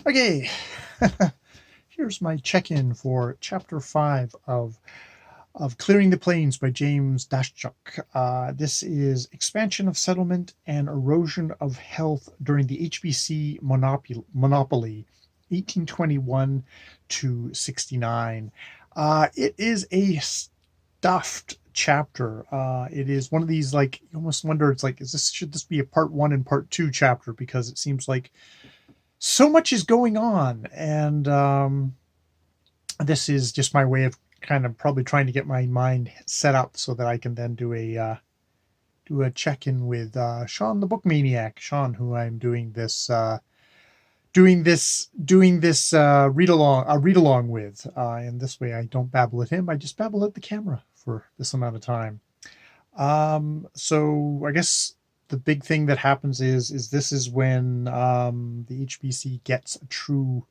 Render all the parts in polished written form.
Okay, here's my check-in for Chapter 5 of Clearing the Plains by James Daschuk. This is Expansion of Settlement and Erosion of Health during the HBC Monopoly, 1821 to 69. It is a stuffed chapter. It is one of these, like, you almost wonder, it's like, should this be a part 1 and part 2 chapter? Because it seems like so much is going on, and this is just my way of kind of probably trying to get my mind set up so that I can then do a check-in with Sean the Book Maniac, Sean, who I'm doing this read along with, and this way I don't babble at him, I just babble at the camera for this amount of time. So I guess the big thing that happens is this is when the HBC gets a true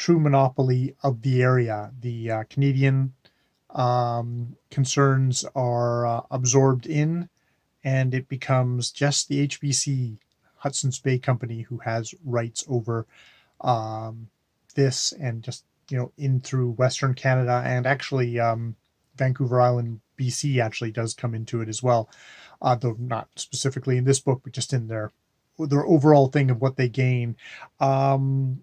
monopoly of the area. The Canadian concerns are absorbed in, and it becomes just the HBC, Hudson's Bay Company, who has rights over this, and just, in through Western Canada, and actually Vancouver Island, BC actually does come into it as well, though not specifically in this book, but just in their overall thing of what they gain. With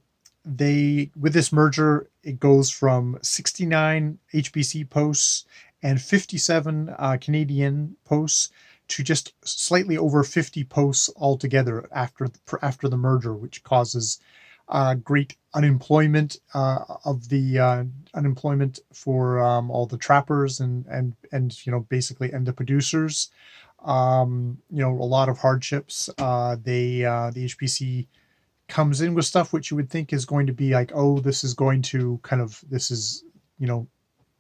this merger, it goes from 69 HBC posts and 57 Canadian posts to just slightly over 50 posts altogether after the merger, which causes great unemployment unemployment for all the trappers and basically the producers. A lot of hardships. The HBC comes in with stuff which you would think is going to be like, oh, this is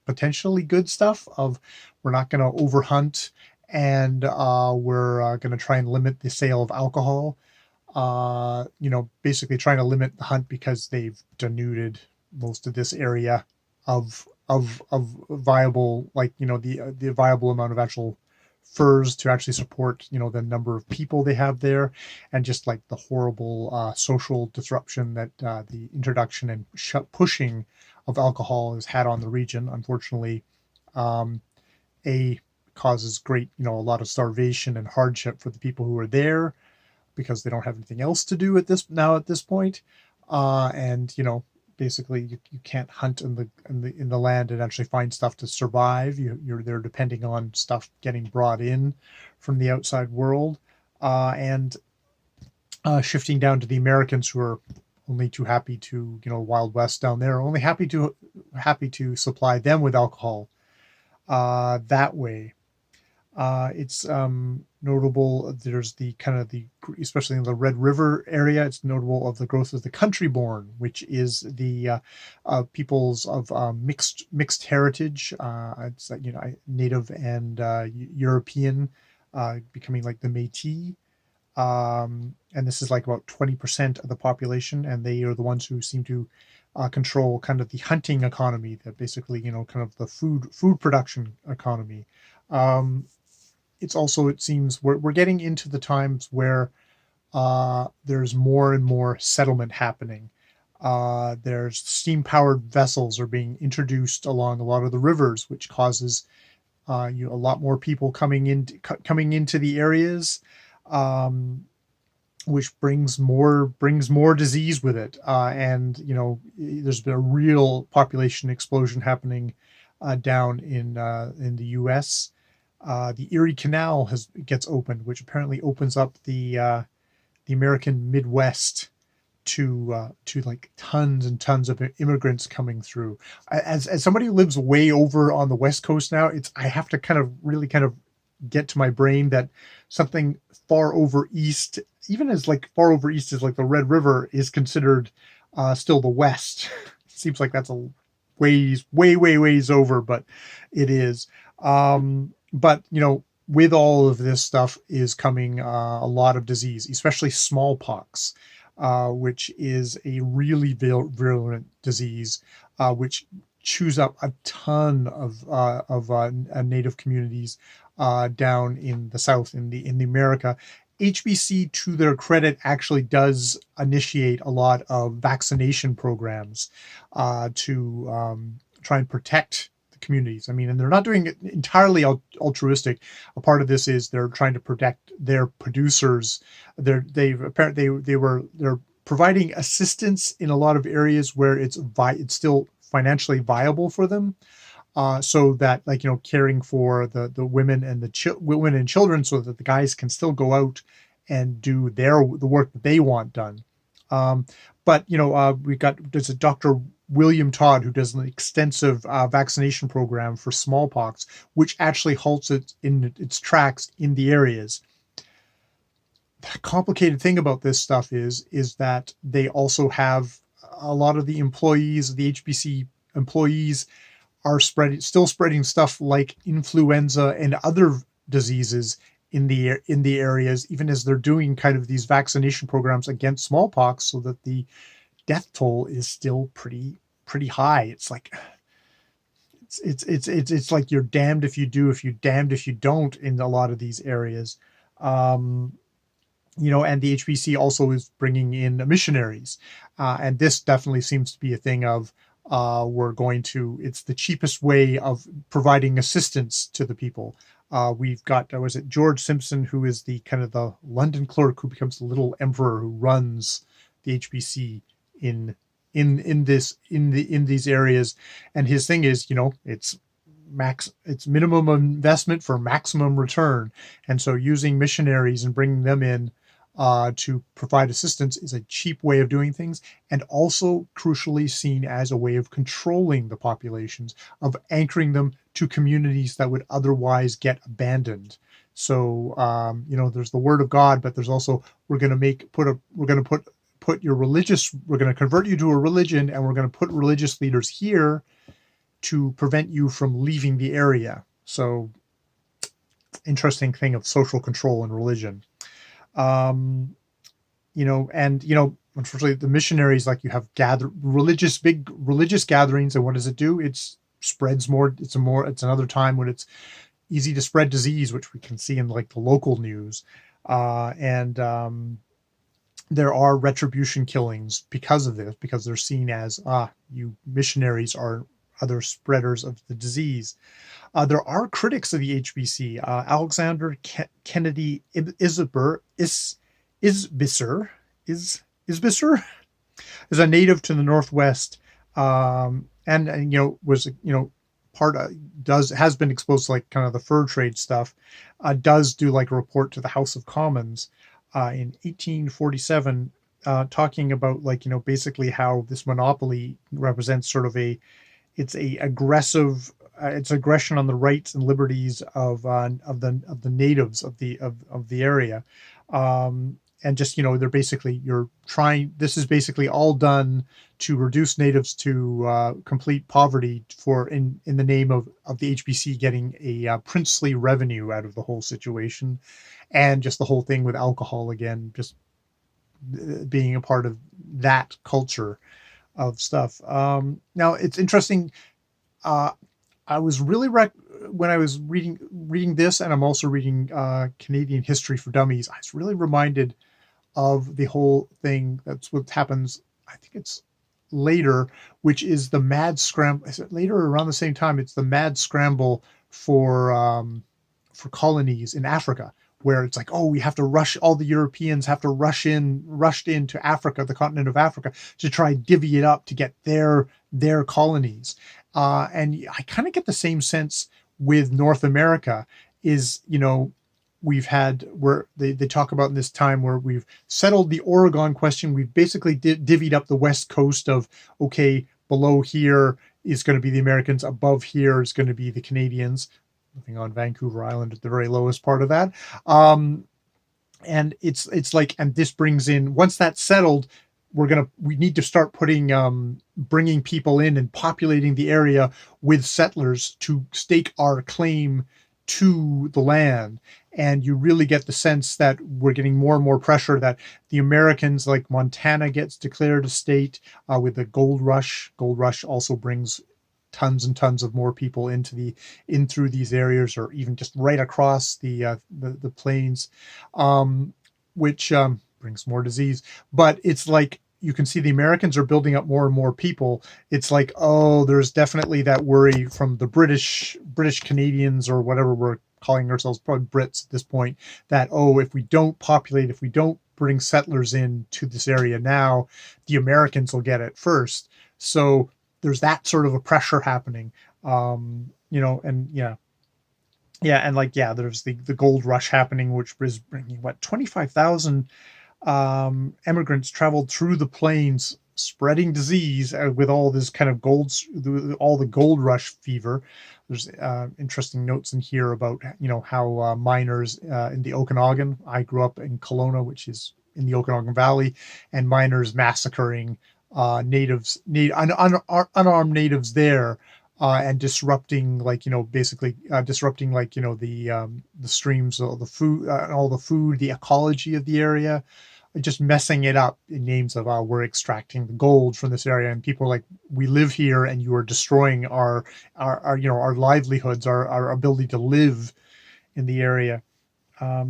potentially good stuff, of we're not going to overhunt, and we're going to try and limit the sale of alcohol. Basically trying to limit the hunt because they've denuded most of this area of viable, the viable amount of actual furs to actually support the number of people they have there, and just like the horrible social disruption that the introduction and pushing of alcohol has had on the region. Unfortunately, causes great, a lot of starvation and hardship for the people who are there, because they don't have anything else to do at this point. And basically you can't hunt in the land and actually find stuff to survive. You're there depending on stuff getting brought in from the outside world, and shifting down to the Americans, who are only too happy to, Wild West down there, only happy to supply them with alcohol that way. It's notable. There's especially in the Red River area, it's notable of the growth of the country born, which is the peoples of mixed heritage. It's Native and European, becoming like the Métis. And this is like about 20% of the population, and they are the ones who seem to control kind of the hunting economy, that basically, kind of the food production economy. It's also, it seems we're getting into the times where there's more and more settlement happening. There's steam-powered vessels are being introduced along a lot of the rivers, which causes a lot more people coming into the areas, which brings more disease with it. And there's been a real population explosion happening down in the U.S. The Erie Canal gets opened, which apparently opens up the American Midwest to like tons and tons of immigrants coming through. As somebody who lives way over on the West Coast now, I have to kind of get to my brain that something far over east, even as like far over east as like the Red River, is considered still the West. It seems like that's a ways over, but it is. But with all of this stuff is coming a lot of disease, especially smallpox, which is a really virulent disease, which chews up a ton of native communities down in the South, in the America, HBC, to their credit, actually does initiate a lot of vaccination programs to try and protect the communities. I mean, and they're not doing it entirely altruistic. A part of this is they're trying to protect their producers. They're providing assistance in a lot of areas where it's still financially viable for them, so that, like, caring for the women and women and children, so that the guys can still go out and do the work that they want done. Um, but there's a Dr. William Todd who does an extensive vaccination program for smallpox, which actually halts it in its tracks in the areas. The complicated thing about this stuff is that they also have a lot of the employees, the HBC employees, are still spreading stuff like influenza and other diseases in the areas, even as they're doing kind of these vaccination programs against smallpox, so that the death toll is still pretty high. It's like it's like you're damned if you do, if you're damned if you don't in a lot of these areas. And the HBC also is bringing in missionaries, and this definitely seems to be a thing of, it's the cheapest way of providing assistance to the people. We've got, was it George Simpson, who is the kind of the London clerk who becomes the little emperor who runs the HBC in these areas, and his thing is, it's minimum investment for maximum return, and so using missionaries and bringing them in to provide assistance is a cheap way of doing things, and also crucially seen as a way of controlling the populations, of anchoring them to communities that would otherwise get abandoned. So there's the word of God, but there's also, we're going to convert you to a religion, and we're going to put religious leaders here to prevent you from leaving the area. So, interesting thing of social control and religion. Unfortunately, the missionaries, like, you have big religious gatherings, and what does it do? It spreads more. It's another time when it's easy to spread disease, which we can see in, like, the local news. There are retribution killings because of this, because they're seen as, you missionaries are other spreaders of the disease. There are critics of the HBC. Alexander Kennedy Isbister is a native to the Northwest, was has been exposed to, like, kind of the fur trade stuff. Does do, like, a report to the House of Commons in 1847, talking about, like, basically how this monopoly represents sort of it's aggression on the rights and liberties of the natives of the area, and just, they're basically, this is basically all done to reduce natives to complete poverty in the name of the HBC getting a princely revenue out of the whole situation, and just the whole thing with alcohol, again, just being a part of that culture of stuff. Now, it's interesting. I was really when I was reading this, and I'm also reading Canadian History for Dummies, I was really reminded of the whole thing. That's what happens, I think it's later, which is the mad scramble. Is it later or around the same time? It's the mad scramble for colonies in Africa, where it's like, oh, we have to rush, all the Europeans have to rushed into Africa, the continent of Africa, to try divvy it up to get their colonies. And I kind of get the same sense with North America. Is, we've had, where they talk about in this time where we've settled the Oregon question. We've basically divvied up the West Coast of, okay, below here is going to be the Americans, above here is going to be the Canadians. Living on Vancouver Island at the very lowest part of that. And it's like, and this brings in, once that's settled, we need to start bringing people in and populating the area with settlers to stake our claim to the land. And you really get the sense that we're getting more and more pressure that the Americans, like Montana, gets declared a state with the gold rush. Gold rush also brings tons and tons of more people in through these areas, or even just right across the plains. which brings more disease. But it's like you can see the Americans are building up more and more people. It's like, oh, there's definitely that worry from the British Canadians, or whatever we're calling ourselves, probably Brits at this point, that, oh, if we don't populate, if we don't bring settlers in to this area now, the Americans will get it first. So there's that sort of a pressure happening. And and like, there's the gold rush happening, which was bringing 25,000 immigrants traveled through the plains, spreading disease with all this kind of all the gold rush fever. There's interesting notes in here about how miners in the Okanagan. I grew up in Kelowna, which is in the Okanagan Valley, and miners massacring unarmed natives there. And disrupting, basically disrupting, the streams, all the food, the ecology of the area, just messing it up in names of, we're extracting the gold from this area, and people are like, we live here, and you are destroying our livelihoods, our ability to live in the area.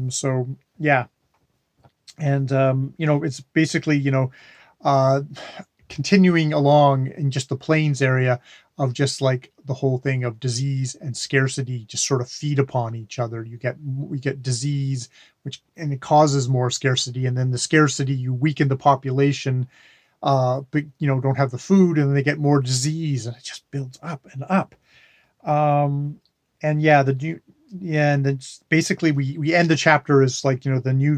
So yeah, and it's basically continuing along in just the plains area of just like the whole thing of disease and scarcity just sort of feed upon each other. We get disease, and it causes more scarcity, and then the scarcity, you weaken the population, but don't have the food, and then they get more disease, and it just builds up and up. And then basically we end the chapter as like, the new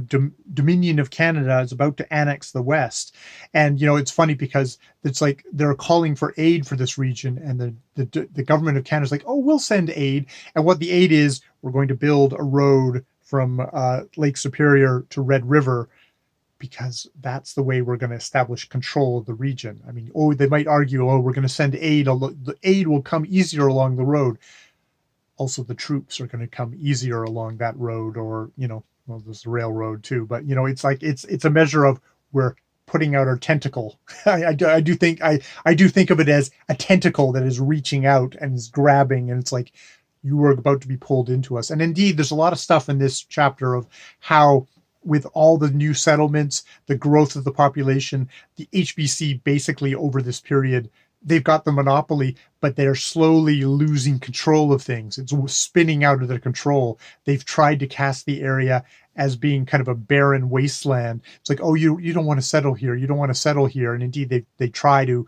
Dominion of Canada is about to annex the West. And, it's funny because it's like they're calling for aid for this region, and the government of Canada is like, oh, we'll send aid. And what the aid is, we're going to build a road from Lake Superior to Red River, because that's the way we're going to establish control of the region. I mean, they might argue, we're going to send aid. The aid will come easier along the road. Also, the troops are going to come easier along that road, or, there's the railroad too. But, it's like, it's a measure of, we're putting out our tentacle. I do think of it as a tentacle that is reaching out and is grabbing, and it's like, you are about to be pulled into us. And indeed, there's a lot of stuff in this chapter of how, with all the new settlements, the growth of the population, the HBC basically over this period, they've got the monopoly, but they're slowly losing control of things. It's spinning out of their control. They've tried to cast the area as being kind of a barren wasteland. It's like, oh, you don't want to settle here. You don't want to settle here. And indeed, they try to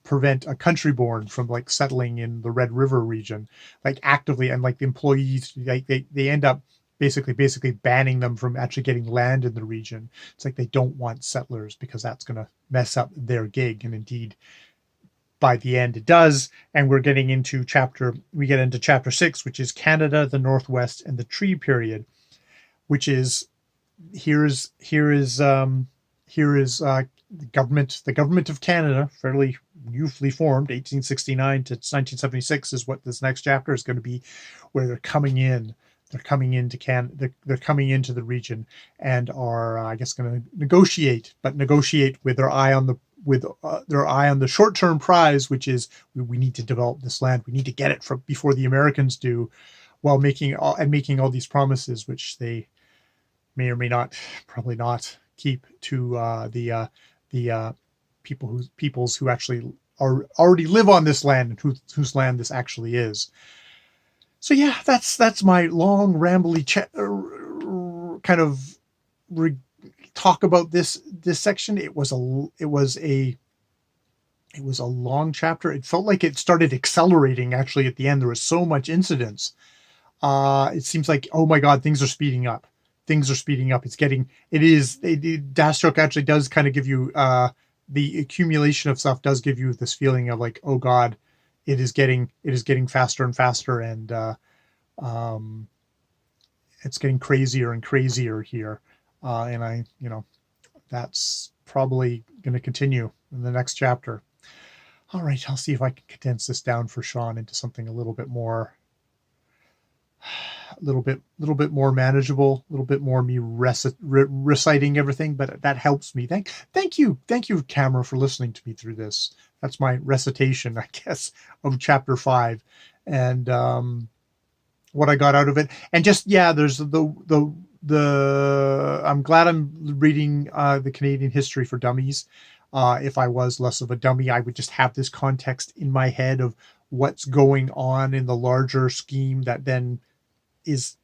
prevent a country-born from like settling in the Red River region, like actively, and like the employees, like they end up basically banning them from actually getting land in the region. It's like they don't want settlers because that's going to mess up their gig. And indeed, by the end it does, and we get into chapter 6, which is Canada, the Northwest, and the Tree Period, which is here is the government of Canada, fairly newly formed, 1869 to 1976 is what this next chapter is going to be, where they're coming in. They're coming into They're coming into the region, and are, I guess, going to negotiate with their eye on the short-term prize, which is, we need to develop this land. We need to get it before the Americans do, while making all these promises, which they may or may not, probably not, keep to the peoples who actually already live on this land, and whose land this actually is. So yeah, that's my long rambly kind of talk about this section. It was a long chapter. It felt like it started accelerating actually at the end. There was so much incidents. It seems like, oh my God, things are speeding up. Deathstroke actually does kind of give you, the accumulation of stuff does give you this feeling of like, oh God, it is getting faster and faster, and it's getting crazier and crazier here. And that's probably going to continue in the next chapter. All right, I'll see if I can condense this down for Sean into something a little bit more manageable, a little bit more me reciting everything, but that helps me. Thank you, camera, for listening to me through this. That's my recitation, I guess, of chapter 5, and what I got out of it. And just, there's the I'm glad I'm reading the Canadian History for Dummies. If I was less of a dummy, I would just have this context in my head of what's going on in the larger scheme that then is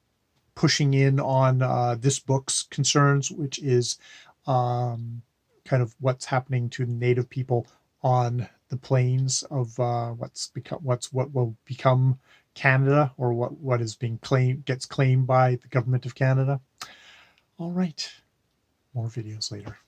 pushing in on this book's concerns, which is kind of what's happening to Native people on the plains of what will become Canada, or what is being gets claimed by the government of Canada. All right, more videos later.